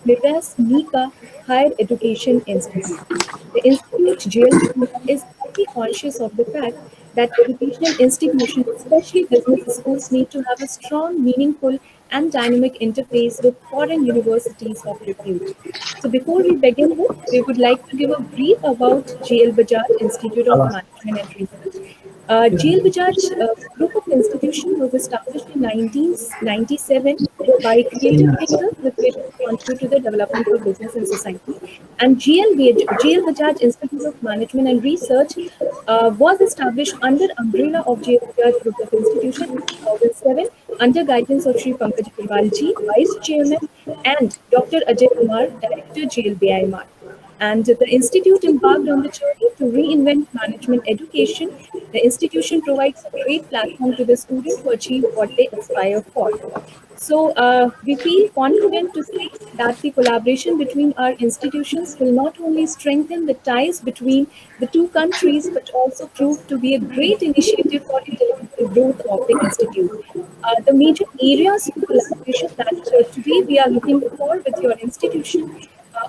Mirwais Neeka Higher Education Institute. The institute, GLBIMR, is highly conscious of the fact that educational institutions, especially business schools, need to have a strong, meaningful, and dynamic interface with foreign universities of repute. So before we begin with, we would like to give a brief about GL Bajaj Institute of Management and Research. GL Bajaj Group of Institutions was established in 1997 by creative thinkers with vision to contribute to the development of business and society. And GL Bajaj Institute of Management and Research was established under umbrella of GL Bajaj Group of Institutions in 2007 under guidance of Sri Pankaj Agarwalji, Vice Chairman, and Dr. Ajay Kumar, Director GLBIMR. And the institute embarked on the journey to reinvent management education. The institution provides a great platform to the student to achieve what they aspire for. So we feel confident to say that the collaboration between our institutions will not only strengthen the ties between the two countries, but also prove to be a great initiative for intellectual growth of the institute. The major areas of collaboration that today we are looking for with your institution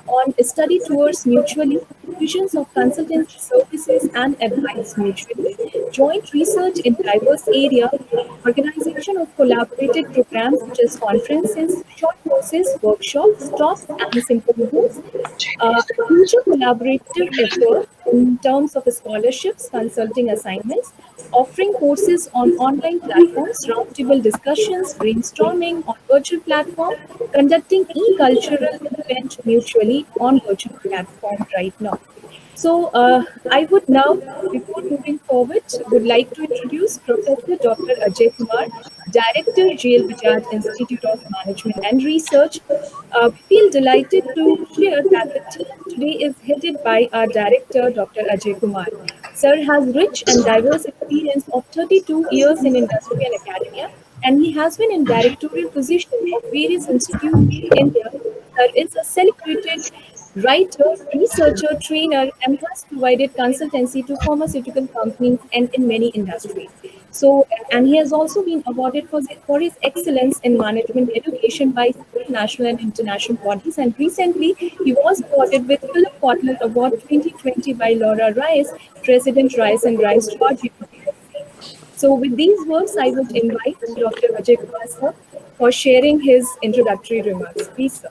on study tours mutually, provisions of consultancy services and advice mutually, joint research in diverse areas, organization of collaborated programs such as conferences, short courses, workshops, talks, and symposiums, future collaborative effort in terms of scholarships, consulting assignments, offering courses on online platforms, roundtable discussions, brainstorming on virtual platform, conducting e-cultural event mutually on virtual platform right now. So I would now, before moving forward, would like to introduce Professor Dr. Ajay Kumar, Director, GL Bajaj Institute of Management and Research. We feel delighted to share that the team today is headed by our Director, Dr. Ajay Kumar. Sir has rich and diverse experience of 32 years in industry and academia, and he has been in directorial position of various institutes in India. Sir is a celebrated writer, researcher, trainer, and has provided consultancy to pharmaceutical companies and in many industries. So, and he has also been awarded for his excellence in management education by several national and international bodies. And recently, he was awarded with Philip Kotler Award 2020 by Laura Rice, President Rice and Rice George University. So, with these words, I would invite Dr. Ajay Kumar sir for sharing his introductory remarks. Please, sir.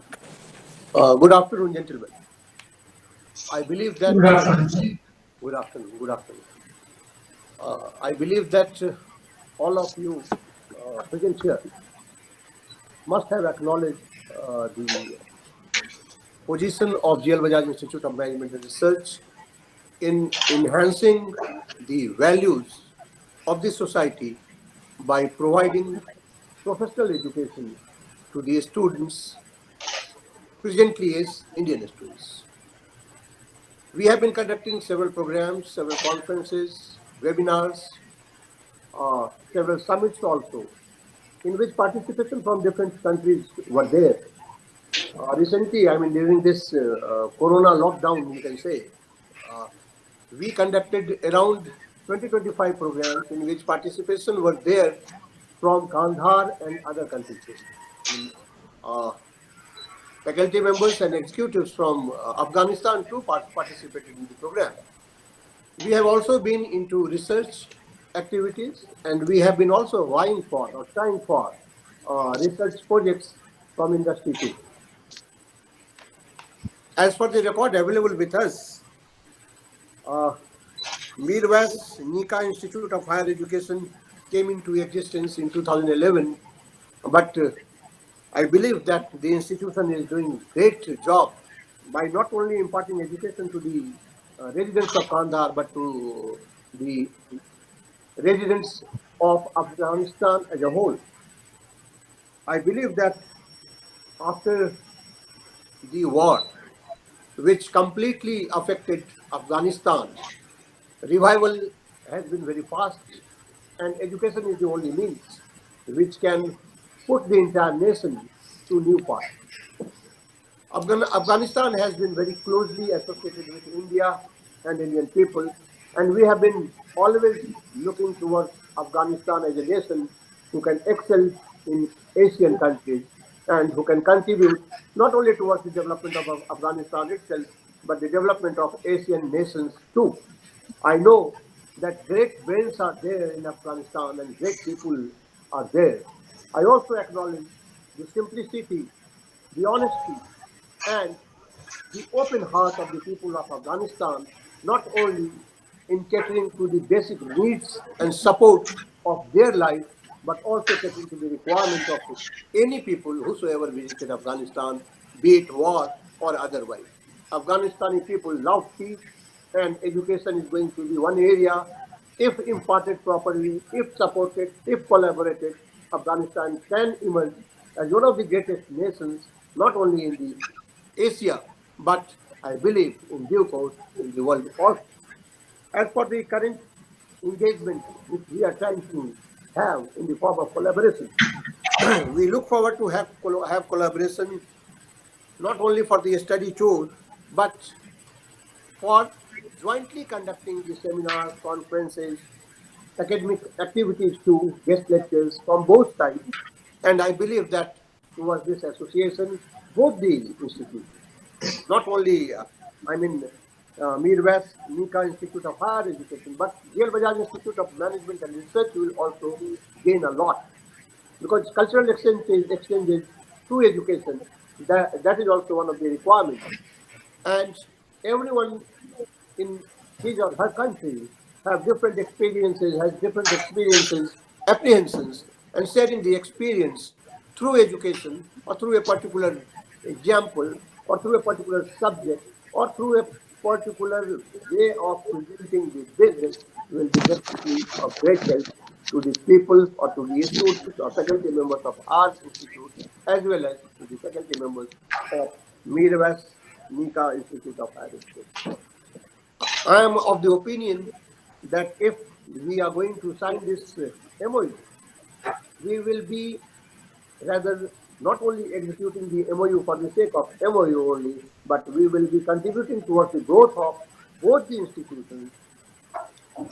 Good afternoon, gentlemen. I believe that. Good afternoon. Good afternoon. Good afternoon. I believe that all of you present here must have acknowledged the position of GL Bajaj Institute of Management and Research in enhancing the values of the society by providing professional education to the students, presently as Indian students. We have been conducting several programs, several conferences, webinars, several summits also, in which participation from different countries were there. Recently, I mean, during this Corona lockdown, you can say, we conducted around 20-25 programs in which participation were there from Kandahar and other countries. I mean, faculty members and executives from Afghanistan too participated in the program. We have also been into research activities, and we have been also vying for or trying for research projects from industry too. As for the record available with us, Mirwais Neeka Institute of Higher Education came into existence in 2011, but I believe that the institution is doing great job by not only imparting education to the residents of Kandahar, but to the residents of Afghanistan as a whole. I believe that after the war, which completely affected Afghanistan, revival has been very fast, and education is the only means which can put the entire nation to new path. Afghanistan has been very closely associated with India and Indian people, and we have been always looking towards Afghanistan as a nation who can excel in Asian countries. and who can contribute not only towards the development of Afghanistan itself, but the development of Asian nations too. I know that great brains are there in Afghanistan and great people are there. I also acknowledge the simplicity, the honesty, and the open heart of the people of Afghanistan, not only in catering to the basic needs and support of their life, but also catering to the requirement of any people whosoever visited Afghanistan, be it war or otherwise. Afghanistani people love peace, and education is going to be one area. If imparted properly, if supported, if collaborated, Afghanistan can emerge as one of the greatest nations, not only in the Asia, but I believe in due course in the world also. As for the current engagement which we are trying to have in the form of collaboration, we look forward to have collaboration not only for the study tour, but for jointly conducting the seminars, conferences, academic activities too, guest lectures from both sides. And I believe that towards this association, both the institutions, not only, Mirwais, Neeka Institute of Higher Education, but Bajaj Institute of Management and Research will also gain a lot because cultural exchanges through education, that is also one of the requirements. And everyone in his or her country have different experiences, has different experiences, apprehensions, and sharing the experience through education or through a particular example or through a particular subject or through a particular way of presenting the business will be definitely of great help to the people or to the students or faculty members of our institute as well as to the faculty members of Mirwais Neeka Institute of Higher Education. I am of the opinion that if we are going to sign this MoU, we will be rather not only executing the MoU for the sake of MoU only, but we will be contributing towards the growth of both the institutions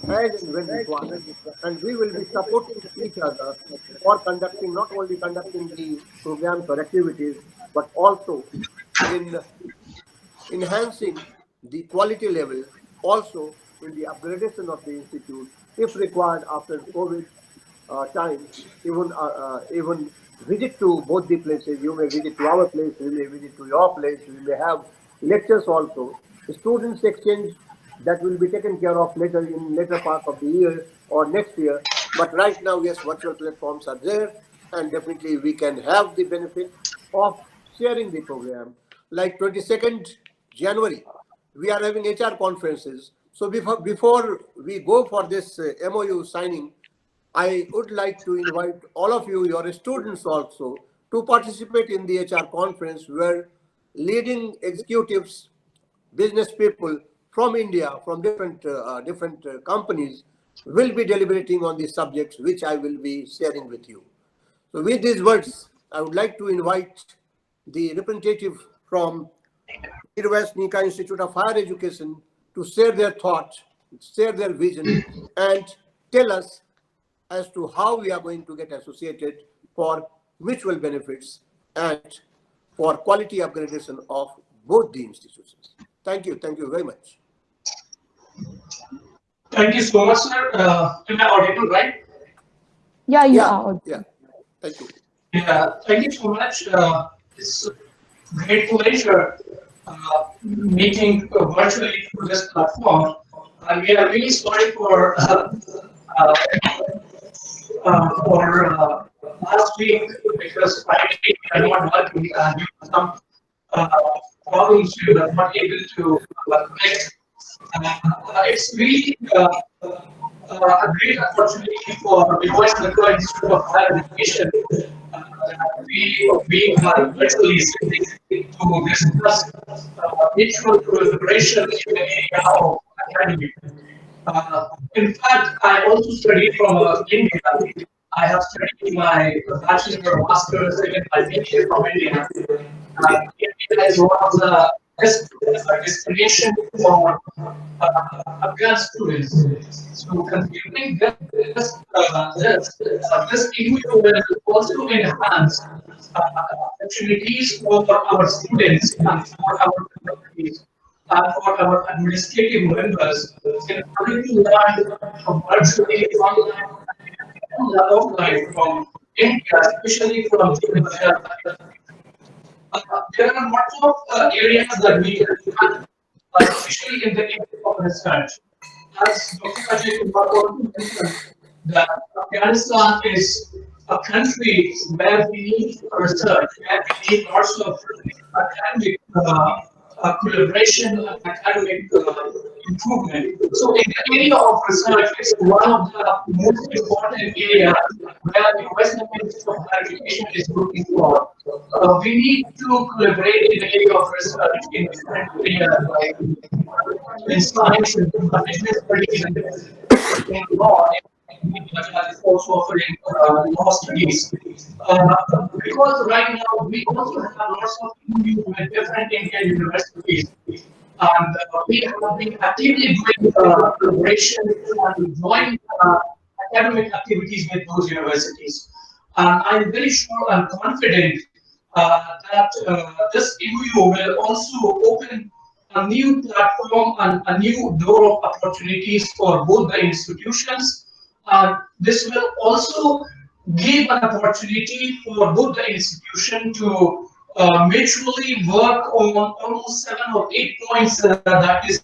as and when required. And we will be supporting each other for conducting, not only conducting the programs or activities, but also in enhancing the quality level, also in the upgradation of the institute, if required after COVID time, even visit to both the places. You may visit to our place, we may visit to your place, we may have lectures also. Students exchange that will be taken care of later in later part of the year or next year. But right now, yes, virtual platforms are there, and definitely we can have the benefit of sharing the program. Like 22nd January, we are having HR conferences. So before we go for this MOU signing, I would like to invite all of you, your students also, to participate in the HR conference where leading executives, business people from India, from different companies, will be deliberating on the subjects which I will be sharing with you. So with these words, I would like to invite the representative from Mirwais Neeka Institute of Higher Education to share their thoughts, share their vision, and tell us as to how we are going to get associated for mutual benefits and for quality upgradation of both the institutions. Thank you. Thank you very much. Thank you so much, sir. Am I audible, right? Yeah, you Yeah, are. yeah. Thank you. Yeah, thank you so much. It's a great pleasure meeting virtually through this platform. And we are really sorry uh, for last week because Friday I not working and due to some uh, problems we were not able to connect. It's really a great opportunity for the Vice-Chancellor Institute of Higher Education we are virtually sitting to discuss mutual collaboration in the area of academic. In fact, I also studied from India. I have studied my bachelor, master's, and my PhD from India. India is one of the best destination for Afghan students. So considering this MOU will also enhance opportunities for our students and for our communities and for our administrative members in order to learn virtually online and offline from India, especially from Bajaj. There are lots of areas that we can, especially in the area of research. As Dr. Ajay Kumar also mentioned, that Afghanistan is a country where we need research, where we need lots of academic collaboration and academic improvement. So in the area of research, it's one of the most important areas where the Western Ministry of Higher Education is looking for. We need to collaborate in the area of research in different areas like in science and business studies and in law. Bajaj is also offering law studies. Because right now we also have lots of MOUs with different Indian universities. And we have been actively doing collaboration and joint academic activities with those universities. I'm very sure and confident that this MOU will also open a new platform and a new door of opportunities for both the institutions. This will also give an opportunity for both the institution to mutually work on almost 7 or 8 points that is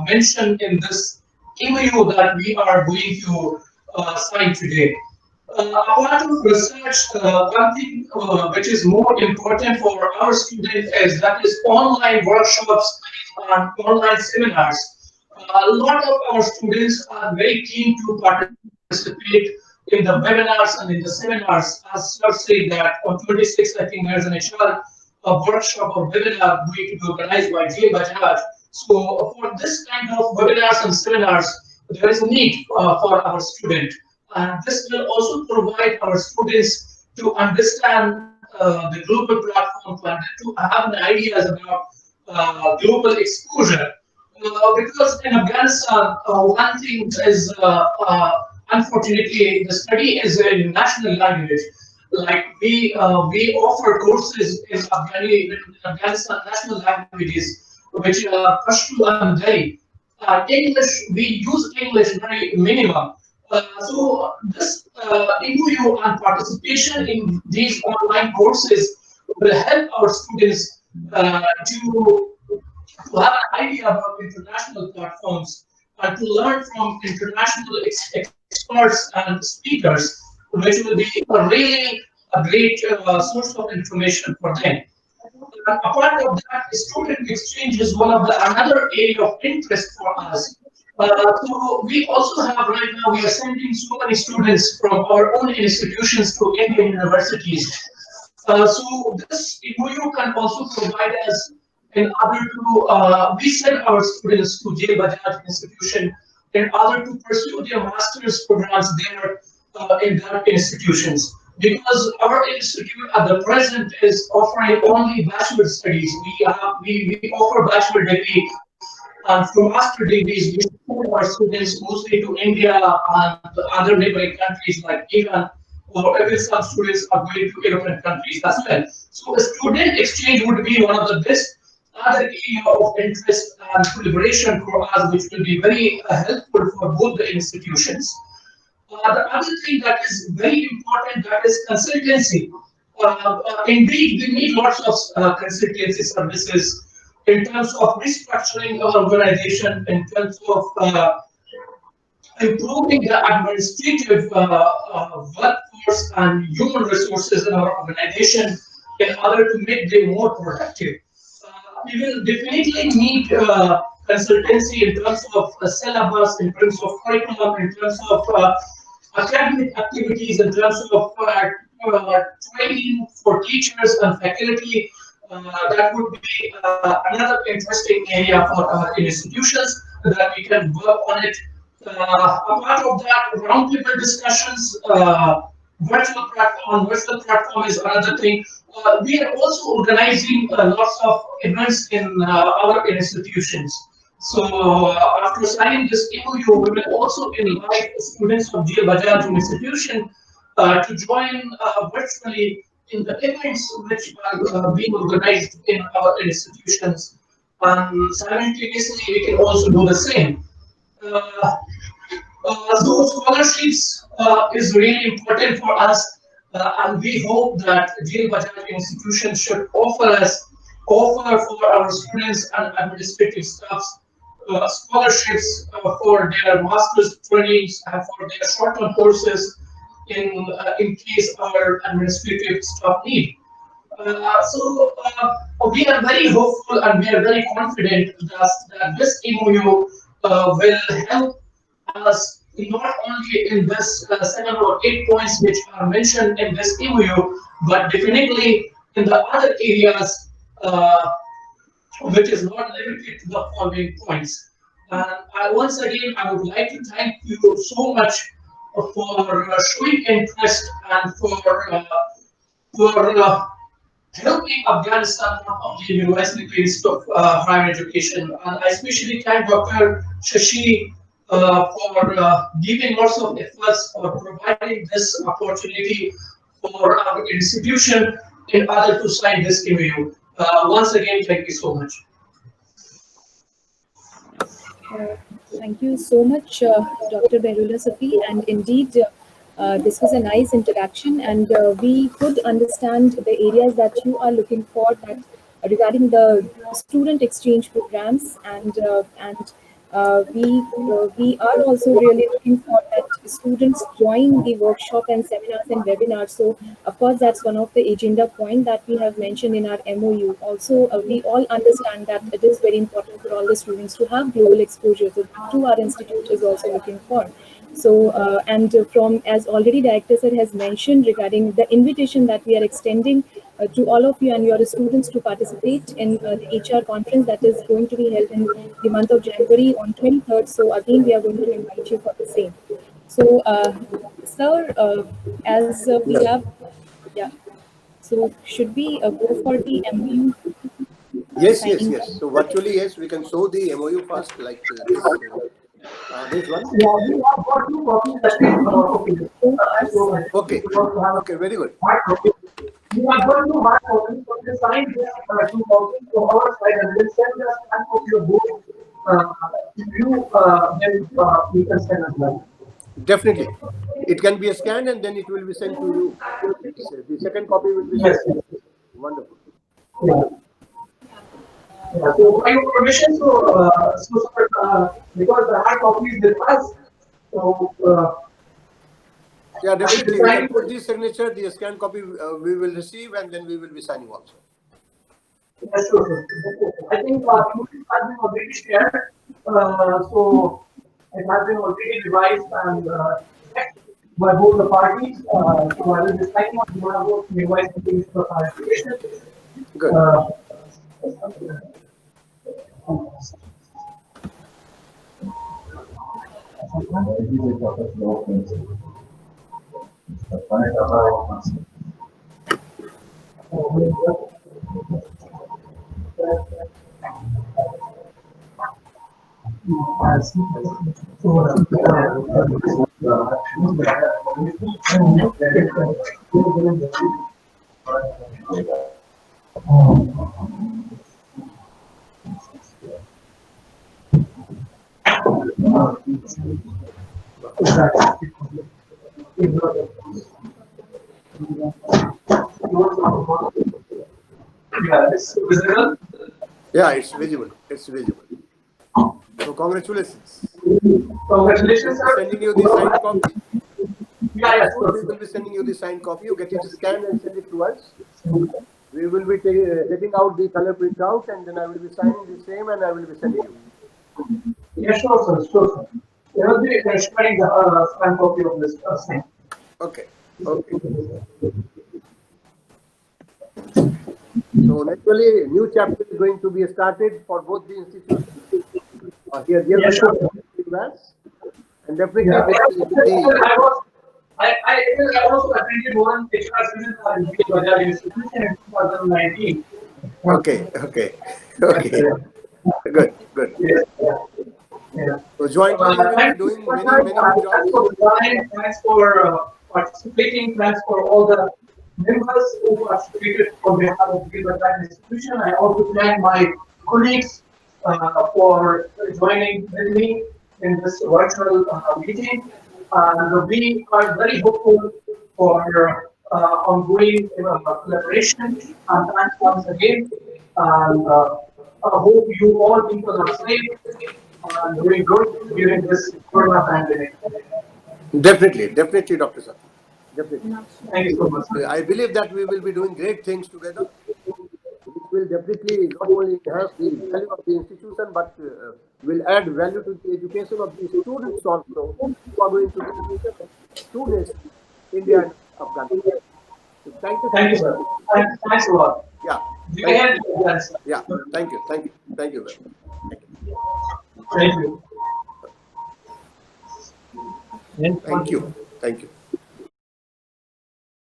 mentioned in this MOU that we are going to sign today. Apart from research, one thing which is more important for our students is that is online workshops and online seminars. A lot of our students are very keen to participate in the webinars and in the seminars. As Sir said that on 26th, I think there's an HR workshop or webinar going to be organized by Bajaj. So for this kind of webinars and seminars, there is a need for our student. And this will also provide our students to understand the global platform, to have an ideas about global exposure. Because in Afghanistan, one thing is, unfortunately, the study is in national language. Like we offer courses in Afghanistan national languages, which are Pashto and Dari. English, we use English very minimum. So this MOU and participation in these online courses will help our students to have an idea about international platforms and to learn from international experts and speakers, which will be really a great source of information for them. Apart of that, student exchange is one of the another area of interest for us. So we also have right now, we are sending so many students from our own institutions to Indian universities. So this MOU can also provide us in order to, we send our students to Bajaj institution in order to pursue their master's programs there in their institutions. Because our institute at the present is offering only bachelor studies. We offer bachelor degree, and for master degrees, we send our students mostly to India and other neighboring countries like Iran, or even some students are going to European countries as well. So a student exchange would be one of the best other area of interest and collaboration for us, which will be very helpful for both the institutions. The other thing that is very important, that is consultancy. Indeed, we need lots of consultancy services in terms of restructuring our organization, in terms of improving the administrative workforce and human resources in our organization in order to make them more productive. We will definitely need consultancy in terms of syllabus, in terms of curriculum, in terms of academic activities, in terms of training for teachers and faculty. That would be another interesting area for our institutions that we can work on it. Apart of that, roundtable discussions, virtual platform is another thing. We are also organizing lots of events in our institutions. So after signing this MoU, we will also invite students of Bajaj institution to join virtually in the events which are being organized in our institutions. And simultaneously, we can also do the same. Uh, those scholarships is really important for us, and we hope that Bajaj institution should offer for our students and administrative staffs scholarships for their master's trainings and for their short-term courses in case our administrative staff need. We are very hopeful and we are very confident that this MOU will help us not only in this 7 or 8 points which are mentioned in this MOU, but definitely in the other areas which is not limited to the following points. And once again, I would like to thank you so much for showing interest and for helping Afghanistan not only in university fields of higher education. And I especially thank Dr. Shashi for giving lots of efforts for providing this opportunity for our institution in order to sign this MOU. Once again, thank you so much. Uh, Thank you so much, Dr. Bahrulla Safi. And indeed, this was a nice interaction, and we could understand the areas that you are looking for, that regarding the student exchange programs, and we are also really looking for that students join the workshop and seminars and webinars. So of course that's one of the agenda point that we have mentioned in our MOU. Also we all understand that it is very important for all the students to have global exposure. So that too our institute is also looking for. So, and from, as already Director Sir has mentioned regarding the invitation that we are extending to all of you and your students to participate in the HR conference that is going to be held in the month of January on 23rd. So again, we are going to invite you for the same. So, Sir, as we Yeah. have, yeah, so should we go for the MOU Yes, yes, signing? yes. So virtually, yes, we can show the MOU first, like this one. Yeah, we have got two copies actually. Okay. So, us, Okay, okay, very good. We are going to hard copies, so we sign this two copies to our side and we'll send us one copy of both to you, then you can send as well. Definitely. It can be scanned and then it will be sent to you. So the second copy will be Yes. sent to you. Wonderful. Yeah. Yeah. So by your permission, because the hard copy is with us, so Yeah, I will definitely. We can decide. put the signature, the scanned copy we will receive, and then we will be signing also. Yes, sure. I think it has been already shared, so it has been already revised and checked by both the parties. So I will be signing on behalf of Mirwais for clarification. Good. Yeah, it's visible. Yeah, it's visible. It's visible. So congratulations. Congratulations, We'll be sir. sending you the signed copy. Yeah, Very yes, soon we will be sending you the signed copy. You get it scanned and send it to us. We will be taking out the color printout, and then I will be signing the same and I will be sending you. yeah, sure, sir, sure, sir. You will be sharing the scan copy of this thing. Okay. Okay. So naturally, a new chapter is going to be started for both the institutions. Here, Yeah, sure. and definitely Yeah. with the I also attended one HR seminar in Bajaj institution in 2019. okay, okay, okay. Good, good. Yes. Yeah. Yeah. So jointly, we will be Thank you doing so much, many, many good thanks jobs. for the time, thanks for participating, thanks for all the members who participated on behalf of the Bajaj institution. I also thank my colleagues for joining with me in this virtual meeting. And we are very hopeful for ongoing collaboration. And thanks once again. And I hope you all people are safe doing good during this corona pandemic. Definitely, definitely, Dr. Safi. Definitely. Thank you so much. I believe that we will be doing great things together, which will definitely not only enhance the value of the institution, but will add value to the education of the students also, who are going to be the future students, India and Afghanistan. So thank you, Thank thank you, you sir. very much. Thanks a lot. Yeah, Jai thank you. Hind, Afghanistan. Yeah, thank you very much. Thank you. Thank you. Thank you. Thank you.